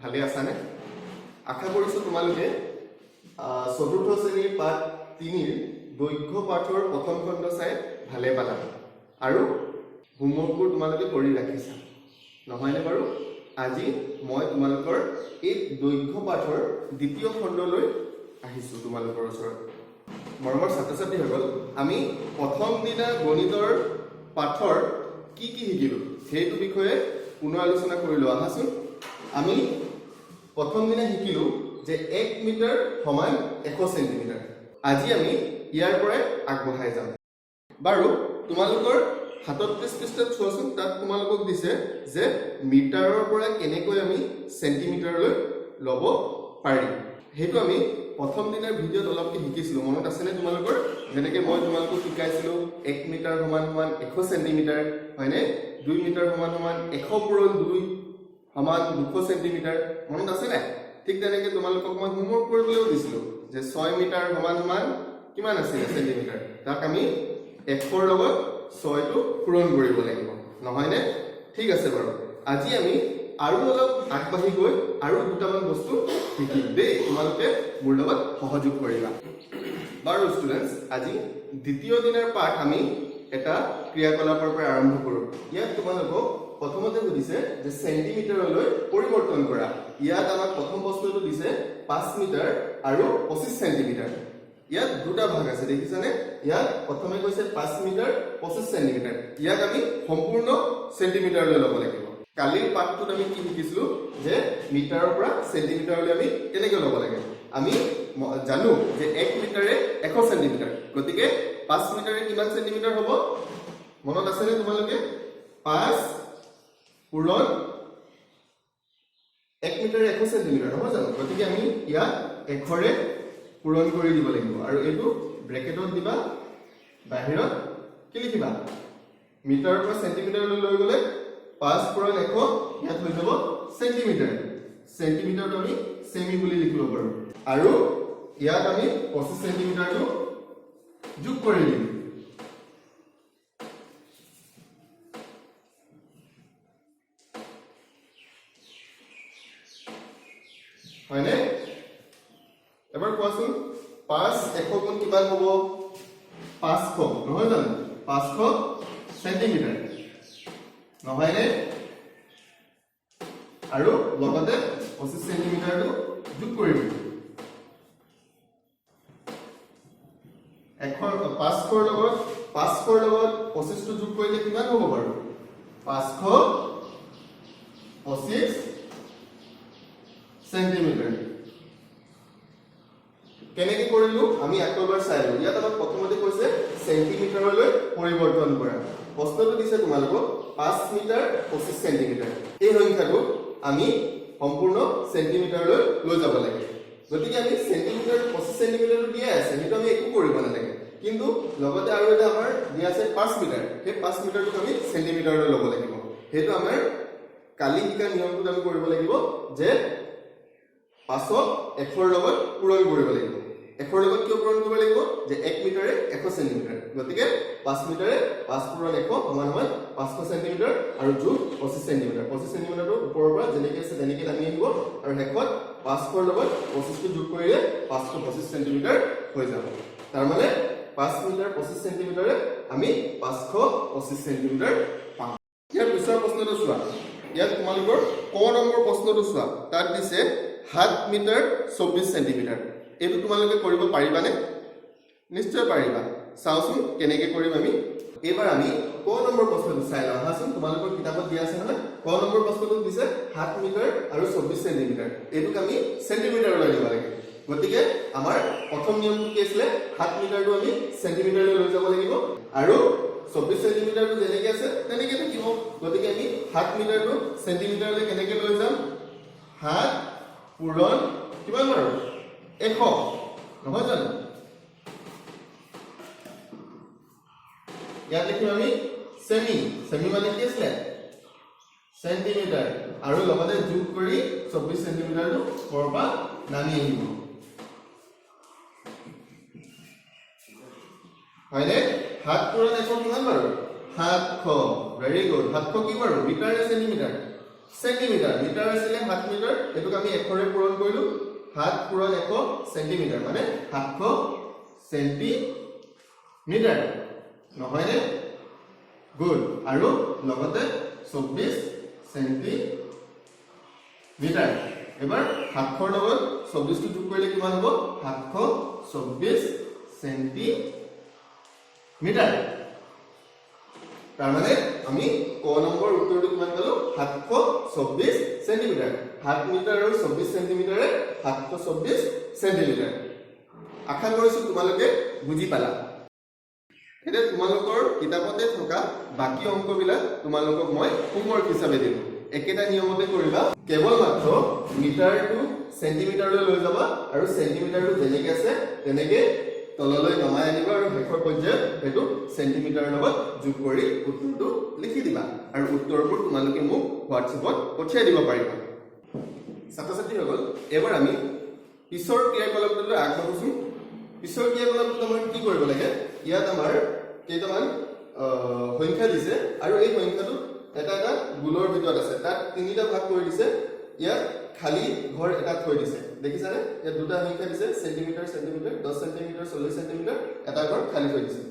ভালে আছানে? আশা কৰিছোঁ তোমালোকে চতুৰ্থ শ্ৰেণীৰ পাঠ ৩ৰ দৈৰ্ঘ্য পাঠৰ প্ৰথম খণ্ড চাই ভালে পালা আৰু হোমৱৰ্কবোৰ তোমালোকে কৰি ৰাখিছা নহয়নে বাৰু? আজি মই তোমালোকৰ এই দৈৰ্ঘ্য পাঠৰ দ্বিতীয় খণ্ডলৈ আহিছোঁ তোমালোকৰ ওচৰত। মৰমৰ ছাত্ৰ ছাত্ৰীসকল, আমি প্ৰথম দিনা গণিতৰ পাঠৰ কি শিকিলোঁ সেইটো বিষয়ে পুনৰ আলোচনা কৰিলোঁ। আহাচোন, আমি প্ৰথম দিনা শিকিলোঁ যে 1 মিটাৰ সমান 100 চেণ্টিমিটাৰ। আজি আমি ইয়াৰ পৰাই আগবঢ়াই যাম। বাৰু তোমালোকৰ হাতত পৃষ্ঠত চোৱাচোন, তাত তোমালোকক দিছে যে মিটাৰৰ পৰা কেনেকৈ আমি চেণ্টিমিটাৰলৈ ল'ব পাৰিম। সেইটো আমি প্ৰথম দিনাৰ ভিডিঅ'ত অলপকৈ শিকিছিলোঁ, মনত আছেনে তোমালোকৰ? যেনেকৈ মই তোমালোকক শিকাইছিলোঁ 1 মিটাৰ সমান 100 চেণ্টিমিটাৰ, হয়নে? 2 মিটাৰ সমান 100 পূৰণ 2 সমান 200 চেণ্টিমিটাৰ, মনত আছে নাই? ঠিক তেনেকৈ তোমালোকক মই হোমৱৰ্ক কৰিবলৈও দিছিলোঁ যে 6 মিটাৰ সমান কিমান আছিলে চেণ্টিমিটাৰ, তাক আমি 100ৰ লগত 6টো পূৰণ কৰিব লাগিব, নহয়নে? ঠিক আছে বাৰু, আজি আমি আৰু অলপ আগবাঢ়ি গৈ আৰু দুটামান বস্তু শিকিম দেই। তোমালোকে মোৰ লগত সহযোগ কৰিবা। বাৰু ষ্টুডেণ্টছ, আজি দ্বিতীয় দিনৰ পাঠ আমি এটা ক্ৰিয়াকলাপৰ পৰা আৰম্ভ কৰোঁ। ইয়াত তোমালোকক প্ৰথমতে সুধিছে যে চেণ্টিমিটাৰলৈ পৰিৱৰ্তন কৰা। ইয়াত আমাক প্ৰথম প্ৰশ্নটো দিছে 5 মিটাৰ আৰু 25 চেণ্টিমিটাৰ। ইয়াত দুটা ভাগ আছে, দেখিছানে? ইয়াত প্ৰথমে কৈছে 5 মিটাৰ 25 চেণ্টিমিটাৰ। ইয়াক আমি সম্পূৰ্ণ চেণ্টিমিটাৰলৈ ল'ব লাগিব। কালিৰ পাঠটোত আমি কি শিকিছিলোঁ যে মিটাৰৰ পৰা চেণ্টিমিটাৰলৈ আমি কেনেকৈ ল'ব লাগে। আমি জানো যে 1 মিটাৰে 100 চেণ্টিমিটাৰ, গতিকে 5 মিটাৰে কিমান চেণ্টিমিটাৰ হ'ব মনত আছেনে তোমালোকে? 5 পূৰণ 1 মিটাৰে 100 চেণ্টিমিটাৰ নহয় জানো? গতিকে আমি ইয়াত 100ৰে পূৰণ কৰি দিব লাগিব আৰু এইটো ব্ৰেকেটত দিবা, বাহিৰত কি লিখিবা? মিটাৰৰ পৰা চেণ্টিমিটাৰলৈ লৈ গ'লে 5 পূৰণ 100 ইয়াত হৈ যাব চেণ্টিমিটাৰ। চেণ্টিমিটাৰটো আমি চেমি বুলি লিখিব পাৰোঁ আৰু ইয়াত আমি 25 চেণ্টিমিটাৰটো যোগ কৰি দিম। হয়নে? এবাৰ কোৱাচোন, 5 100 গুণ কিমান হ'ব? 500 নহয় জানো? 500 চেণ্টিমিটাৰ নহয়নে? আৰু লগতে 25 চেণ্টিমিটাৰটো যোগ কৰি দিম। 500ৰ লগত 25টো যোগ কৰিলে কিমান হ'ব বাৰু? 525 চেণ্টিমিটাৰ। কেনেকৈ কৰিলো আমি আকৌ এবাৰ চাই লওঁ। ইয়াত আমাক প্ৰথমতে কৈছে চেণ্টিমিটাৰলৈ পৰিৱৰ্তন কৰা। প্ৰশ্নটো দিছে তোমালোকক 5 মিটাৰ 25 চেণ্টিমিটাৰ। এই সংখ্যাটো আমি সম্পূৰ্ণ চেণ্টিমিটাৰলৈ লৈ যাব লাগে। গতিকে আমি চেণ্টিমিটাৰ 25 চেণ্টিমিটাৰটো দিয়া আছে, সেইটো আমি একো কৰিব নালাগে। কিন্তু লগতে আৰু এটা আমাৰ দিয়া আছে 5 মিটাৰ, সেই 5 মিটাৰটোক আমি চেণ্টিমিটাৰলৈ ল'ব লাগিব। সেইটো আমাৰ কালি শিকা নিয়মটোত আমি কৰিব লাগিব যে 5ক 100ৰ লগত পূৰণ কৰিব লাগিব। 100ৰ লগত কিয় পূৰণ কৰিব লাগিব? যে 1 মিটাৰে 100 চেণ্টিমিটাৰ, গতিকে 5 মিটাৰে 5 পূৰণ 100 সমান 500 চেণ্টিমিটাৰ আৰু যোগ 25 চেণ্টিমিটাৰ। 25 চেণ্টিমিটাৰটো ওপৰৰ পৰা যেনেকৈ আছে তেনেকৈ নামি আহিব আৰু শেষত 500ৰ লগত 25টো যোগ কৰিলে 525 চেণ্টিমিটাৰ হৈ যাব। তাৰমানে 5 মিটাৰ 25 চেণ্টিমিটাৰে আমি 525 চেণ্টিমিটাৰ পাম। ইয়াৰ পিছৰ প্ৰশ্নটো চোৱা। ইয়াত তোমালোকৰ ক নম্বৰ প্ৰশ্নটো চোৱা। তাত দিছে 7 মিটাৰ 24 চেণ্টিমিটাৰ। এইটো তোমালোকে কৰিব পাৰিবানে? নিশ্চয় পাৰিবা। চাওচোন কেনেকৈ কৰিম আমি। এইবাৰ আমি ক নম্বৰ প্ৰশ্নটো চাই লওঁ। আহাচোন, তোমালোকৰ কিতাপত দিয়া আছে নহয়। ক নম্বৰ প্ৰশ্নটো দিছে 7 মিটাৰ আৰু 24 চেণ্টিমিটাৰ। এইটোক আমি চেণ্টিমিটাৰলৈ দিব লাগে। গতিকে আমাৰ প্ৰথম নিয়মটো কি আছিলে? 7 মিটাৰটো আমি চেণ্টিমিটাৰলৈ লৈ যাব লাগিব আৰু 24 চেণ্টিমিটাৰটো যেনেকৈ আছে তেনেকৈ থাকিব। গতিকে আমি 7 মিটাৰটো চেণ্টিমিটাৰলৈ কেনেকৈ লৈ যাম? 7 পূৰণ কিমান বাৰু? 100 নহয় জানো? ইয়াত লিখিম আমি চেমি। চেমি মানে কি আছিলে? চেণ্টিমিটাৰ আৰু লগতে যোগ কৰি 24 চেণ্টিমিটাৰটো ওপৰৰ পৰা নামি আহিব, হয়নে? 7 পূৰণ 100 কিমান বাৰু? 700। Very good. 700 কি বাৰু? মিটাৰ নে চেণ্টিমিটাৰ? সেন্টিমিটাৰ মিটাৰ আছিলে 7 মিটাৰ এটোক আমি 1 ৰে পূৰণ কৰিলো 7 পূৰণ 100 সেন্টিমিটাৰ মানে 700 সেন্টিমিটাৰ নহয়নে গুড আৰু লগতে 24 সেন্টিমিটাৰ এবাৰ 700 লগত 24 টো যোগ কৰিলে কিমান হ'ব 724 সেন্টিমিটাৰ তাৰ মানে আমি ক নম্বৰ উত্তৰটো কিমান পালো 724 সেন্টিমিটাৰ 7 মিটাৰ আৰু 24 সেন্টিমিটাৰে 724 সেন্টিমিটাৰ আশা কৰিছো তোমালোকে বুজি পালা এতিয়া তোমালোকৰ কিতাপতে থকা বাকি অংকবিলাক তোমালোকক মই হোমৱৰ্ক হিচাপে দিম একেটা নিয়মতে কৰিবা কেৱল মাত্ৰ মিটাৰটো সেন্টিমিটাৰলৈ লৈ যাবা আৰু সেন্টিমিটাৰটো যেনেকৈ আছে তেনেকৈ তললৈ নমাই আনিবা আৰু শেষৰ পৰ্যায়ত এটো সেন্টিমিটাৰৰ লগত যোগ কৰি উত্তৰটো লিখি দিবা আৰু উত্তৰবোৰ তোমালোকে মোক হোৱাটছএপত পঠিয়াই দিব পাৰিবা ছাত্ৰ-ছাত্ৰীসকল এবাৰ আমি পিছৰ ক্ৰিয়াকলাপটোলৈ আগবাঢ়িছো পিছৰ ক্ৰিয়াকলাপটো আমাৰ কি কৰিব লাগে ইয়াত আমাৰ কেইটামান সংখ্যা দিছে আৰু এই সংখ্যাটো এটা এটা গোলৰ ভিতৰত আছে তাত তিনিটা ভাগ কৰি দিছে ইয়াত খালি ঘৰ এটা থৈ দিছে দেখিছানে ইয়াত দুটা সংখ্যা দিছে সেন্টিমিটাৰ সেন্টিমিটাৰ 10 সেন্টিমিটাৰ 40 সেন্টিমিটাৰ এটা ঘৰ খালি থৈ দিছে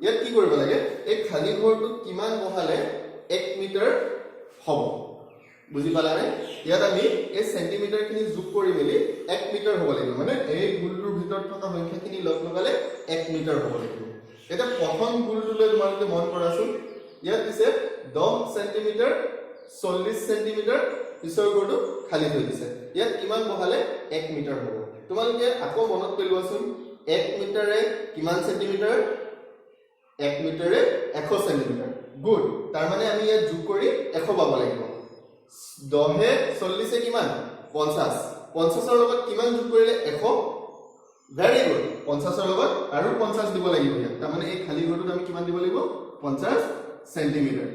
ইয়াত কি কৰিব লাগে এই খালি ঘৰটো কিমান বহালে 1 মিটাৰ হ'ব বুজি পালানে ইয়াত আমি এই সেন্টিমিটাৰ খিনি যোগ কৰি মেলি 1 মিটাৰ হ'ব লাগিব মানে এই গোলটোৰ ভিতৰত থকা সংখ্যাখিনি লগ লগালে 1 মিটাৰ হ'ব লাগিব এটা প্ৰথম গোলটোলৈ তোমালোকে মন কৰাচোন ইয়াত দিছে 10 সেন্টিমিটাৰ 40 সেন্টিমিটাৰ পিছৰ গোলটো খালি থৈ দিছে ইয়াত কিমান বহালে 1 মিটাৰ হ'ব তোমালোকে আকৌ মনত পেলোৱাচোন 1 মিটাৰে কিমান সেন্টিমিটাৰ 1 মিটাৰে 100 সেন্টিমিটাৰ গুড তাৰ মানে আমি ইয়াত যোগ কৰি 100 পাব লাগিব 10 এ 40 এ কিমান 50 50 ৰ লগত কিমান যোগ কৰিলে 100 ভেৰি গুড 50 ৰ লগত আৰু 50 দিব লাগিব ইয়াত তাৰ মানে এই খালি ঘৰটোত আমি কিমান দিব লাগিব 50 সেন্টিমিটাৰ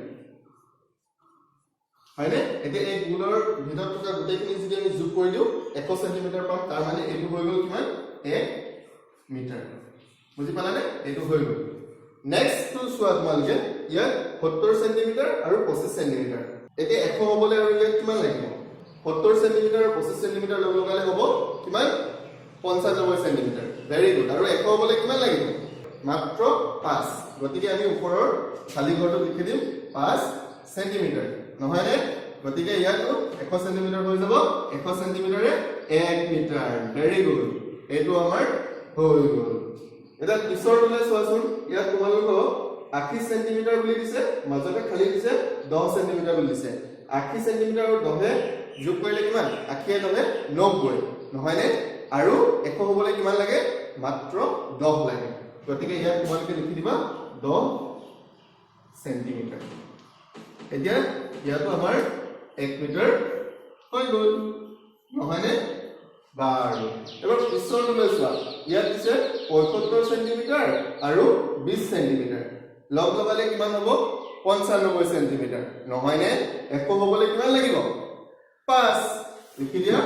হয়নে এতিয়া এই গোলৰ ভিতৰত থকা গোটেইখিনি যদি আমি যোগ কৰি দিও 100 সেন্টিমিটাৰ পাম তাৰ মানে এইটো হৈ গ'ল কিমান 1 মিটাৰ বুজি পালানে এইটো হৈ গ'ল নেক্সট টু চোৱা তোমালোকে ইয়াত 70 সেন্টিমিটাৰ আৰু 25 সেন্টিমিটাৰ এতিয়া 100 হ'বলৈ আৰু ইয়াত কিমান লাগিব 70 সেন্টিমিটাৰ আৰু 25 সেন্টিমিটাৰ লগ লগালে হ'ব কিমান 95 সেন্টিমিটাৰ ভেৰি গুড আৰু 100 হ'বলৈ কিমান লাগিব মাত্ৰ 5 গতিকে আমি ওপৰৰ খালি ঘৰটো লিখি দিম 5 সেন্টিমিটাৰ নহয়নে গতিকে ইয়াতো 100 সেন্টিমিটাৰ হৈ যাব 100 সেন্টিমিটাৰে 1 মিটাৰ ভেৰি গুড এইটো আমাৰ হৈ গ'ল এটা পিছৰলৈ চোৱাচোন ইয়াত তোমালোকক 80 সেন্টিমিটাৰ বুলি দিছে মাজতে খালি দিছে 10 সেন্টিমিটাৰ বুলি দিছে 80 সেন্টিমিটাৰ আৰু 10 যোগ কৰিলে কিমান 80 10 90 নহয়নে আৰু 100 হ'বলৈ কিমান লাগে মাত্ৰ 10 লাগে গতিকে ইয়াত তোমালোকে লিখি দিবা 10 সেন্টিমিটাৰ এতিয়া ইয়াতো আমাৰ 1 মিটাৰ হৈ গ'ল নহয়নে বাৰু এবাৰ পিছৰলৈ চোৱা ইয়াত দিছে 75 সেন্টিমিটাৰ আৰু 20 সেন্টিমিটাৰ লগ লগালে কিমান হ'ব 95 সেন্টিমিটাৰ নহয়নে 100 হ'বলৈ কিমান লাগিব 5 লিখি দিয়া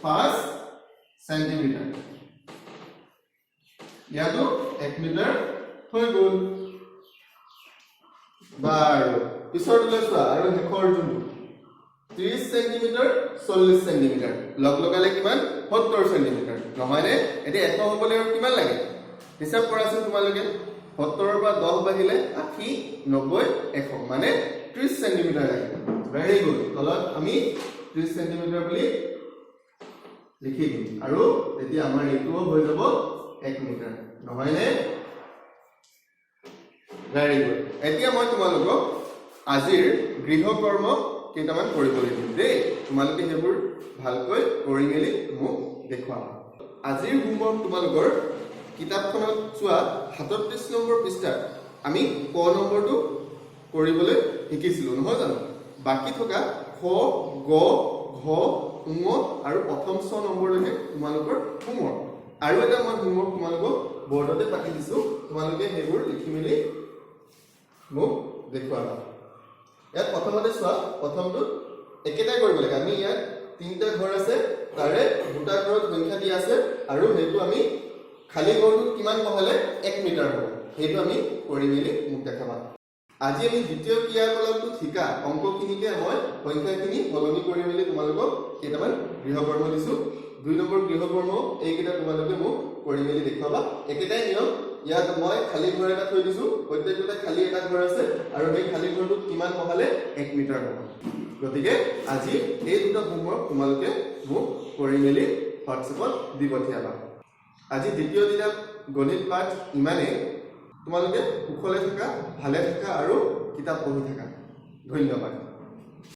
5 সেন্টিমিটাৰ ইয়াতো 1 মিটাৰ হৈ গ'ল বাৰু পিছৰলৈ চোৱা আৰু শেষৰ যোনটো 30 সেন্টিমিটাৰ 40 সেন্টিমিটাৰ লগ লগালে কিমান 70 সেন্টিমিটাৰ নহয়নে এতিয়া 100 হ'বলৈ আৰু কিমান লাগে হিচাপ কৰাচোন তোমালোকে 70 ৰ পৰা 10 বাহিলে 80 90 100 মানে 30 সেন্টিমিটাৰ লাগে ভেৰি গুড তলত আমি 30 সেন্টিমিটাৰ বুলি লিখি দিম আৰু তেতিয়া আমাৰ এইটোও হৈ যাব 1 মিটাৰ নহয়নে ভেৰি গুড এতিয়া মই তোমালোকক আজিৰ গৃহকৰ্ম কেইটামান কৰিবলৈ দিম দেই তোমালোকে সেইবোৰ ভালকৈ কৰি মেলি মোক দেখুৱাবা আজিৰ হোমৱৰ্ক তোমালোকৰ কিতাপখনত চোৱা 37 নম্বৰ পৃষ্ঠাত আমি ক নম্বৰটো কৰিবলৈ শিকিছিলো নহয় জানো বাকি থকা খ গ ঘ ঙ আৰু প্ৰথম 6 নম্বৰলৈকে তোমালোকৰ হোমৱৰ্ক আৰু এটা মই হোমৱৰ্ক তোমালোকক বৰ্ডতে পাতি দিছো তোমালোকে সেইবোৰ লিখি মেলি মোক দেখুৱাবা ইয়াত প্ৰথমতে চোৱা প্ৰথমটো একেটাই কৰিব লাগে আমি ইয়াত তিনিটা ঘৰ আছে তাৰে দুটা ঘৰত সংখ্যা দিয়া আছে আৰু সেইটো আমি খালি ঘৰটো কিমান বহালে 1 মিটাৰ হ'ব সেইটো আমি কৰি মেলি মোক দেখাবা আজি আমি দ্বিতীয় ক্ৰিয়াকলাপটো শিকা অংকখিনিকে মই সংখ্যাখিনি সলনি কৰি মেলি তোমালোকক কেইটামান গৃহকৰ্ম দিছো 2 নম্বৰ গৃহকৰ্ম এইকেইটা তোমালোকে মোক কৰি মেলি দেখুৱাবা একেটাই নিয়ম ইয়াত মই খালী ঘৰ এটা থৈ দিছো প্ৰত্যেকটা খালী এটা ঘৰ আছে আৰু এই খালী ঘৰটোত কিমান বহালে 1 মিটাৰ হ'ব গতিকে আজি এই দুটা হোমৱৰ্ক তোমালোকে মোক কৰি মেলি হোৱাটছএপত দি পঠিয়াবা আজি দ্বিতীয় দিনা গণিত পাঠ ইমানেই তোমালোকে কুশলে থাকা ভালে থাকা আৰু কিতাপ পঢ়ি থাকা ধন্যবাদ